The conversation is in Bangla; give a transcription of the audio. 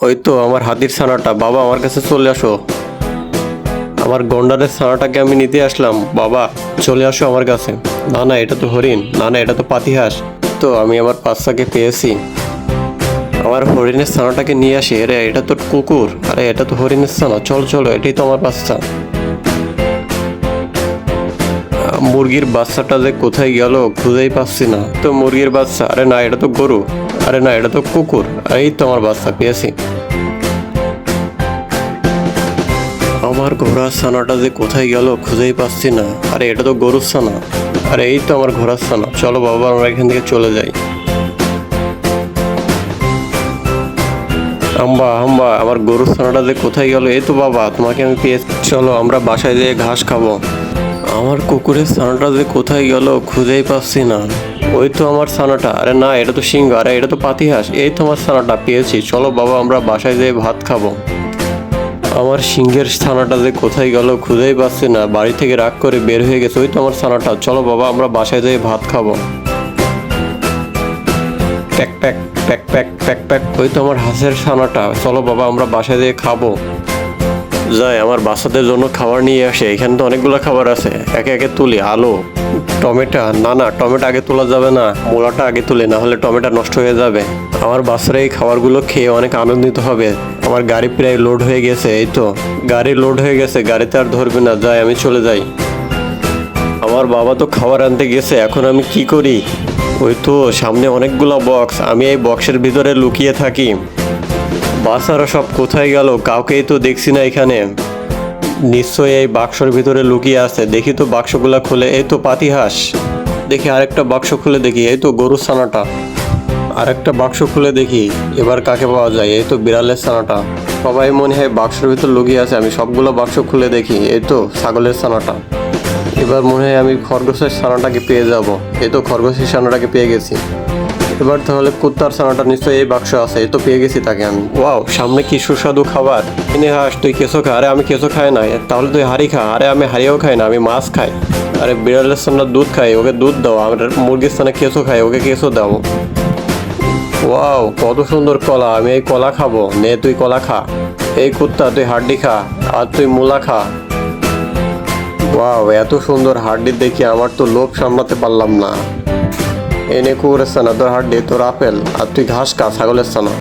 ওই তো আমার হাতির ছানাটা, বাবা আমার কাছে চলে আসো। আমার গন্ডারের ছানাটাকে আমি নিতে আসলাম, বাবা চলে আসো আমার কাছে। না না, এটা তো হরিণ, না না এটা তো পাতিহাঁস। তো আমি আমার বাচ্চাকে পেয়েছি। আমার হরিণের ছানাটাকে নিয়ে আসি। আরে এটা তো কুকুর, আরে এটা তো হরিণের ছানা, চলো চলো, এটাই তো আমার বাচ্চা। মুরগির বাচ্চাটা যে কোথায় গেল খুঁজেই পাচ্ছি না। তো মুরগির বাচ্চা, আরে না এটা তো গরু, আরে না এটা তো কুকুর, এই তো আমার বাচ্চা পেয়েছি। আমার ঘোড়ার ছানাটা যে কোথায় গেল খুঁজেই পাচ্ছি না। আরে এটা তো গরুর ছানা, আরে এই তো আমার ঘোড়ার ছানা। চলো বাবা আমরা এখান থেকে চলে যাই। আম্বা আম্বা, আমার গরুর ছানাটা যে কোথায় গেল, এই তো বাবা তোমাকে আমি পেয়েছি। চলো আমরা বাসায় যেয়ে ঘাস খাবো। আমার কুকুরের ছানাটা যে কোথায় গেল খুঁজেই পাচ্ছি না। ওই তো আমার ছানাটা, আরে না এটা তো সিংহ, আরে এটা তো পাতিহাঁস, এই তো আমার ছানাটা পেয়েছি। চলো বাবা আমরা বাসায় যেয়ে ভাত খাবো। আমার সিংহের ছানাটা যে কোথায় গেল খুঁজেই পাচ্ছি না, বাড়ি থেকে রাগ করে বের হয়ে গেছে। ওই তো আমার ছানাটা, চলো বাবা আমরা বাসায় যেয়ে ভাত খাবো। Pack pack pack pack pack pack, ওই তো আমার হাঁসের ছানাটা, চলো বাবা আমরা বাসায় যেয়ে খাবো। যাই আমার বাচ্চাদের জন্য খাবার নিয়ে আসে, এখানে তো অনেকগুলো খাবার আছে, একে একে তুলি। আলু, টমেটো, না না টমেটো আগে তোলা যাবে না, মূলাটা আগে তুলে, না হলে টমেটো নষ্ট হয়ে যাবে। আমার বাচ্চারা এই খাবারগুলো খেয়ে অনেক আনন্দিত হবে। আমার গাড়ি প্রায় লোড হয়ে গেছে, এই তো গাড়ি লোড হয়ে গেছে, গাড়িতে আর ধরবে না। যাই আমি চলে যাই। আমার বাবা তো খাবার আনতে গেছে, এখন আমি কি করি? ওই তো সামনে অনেকগুলো বক্স, আমি এই বক্সের ভিতরে লুকিয়ে থাকি। বাচ্চারা সব কোথায় গেল, কাউকেই তো দেখছি না এখানে। নিশ্চয়ই এই বাক্সর ভিতরে লুকিয়ে আছে, দেখি তো বাক্সগুলা খুলে। এই তো পাতিহাঁস, দেখি আরেকটা বাক্স খুলে দেখি, এই তো গরুর ছানাটা। আরেকটা বাক্স খুলে দেখি এবার কাকে পাওয়া যায়, এই তো বিড়ালের ছানাটা। সবাই মনে হয় বাক্সের ভিতর লুকিয়ে আছে, আমি সবগুলো বাক্স খুলে দেখি, এই তো ছাগলের ছানাটা। এবার মনে হয় আমি খরগোশের ছানাটাকে পেয়ে যাব, এই তো খরগোশের ছানাটাকে পেয়ে গেছি। এবার তাহলে কুত্তার ছানাটা নিশ্চয়ই এই বাক্স আছে, এই তো পেয়ে গেছি তাকে আমি। ওয়াও, সামনে কি সুস্বাদু খাবার। এনে হাঁস তুই কেঁচো খা, আরে আমি কেঁচো খাই না, তাহলে তুই হাঁড়ি খা, আরে আমি হাঁড়িও খাই না, আমি মাছ খাই। আরে বিড়ালের ছানা দুধ খাই, ওকে দুধ দাও। আমার মুরগির ছানা কেঁচো খাই, ওকে কেঁচো দাও। ওয়াও কত সুন্দর কলা, আমি এই কলা খাবো, নে তুই কলা খা। এই কুত্তা তুই হাড্ডি খা, আর তুই মূলা খা। ওয়াও এত সুন্দর হাড্ডি দেখি আমার তো লোভ সামলাতে পারলাম না। এনে কুকুরের ছানা তোর হাড্ডি, তোর আপেল, আর তুই ঘাস খা ছাগলের ছানা।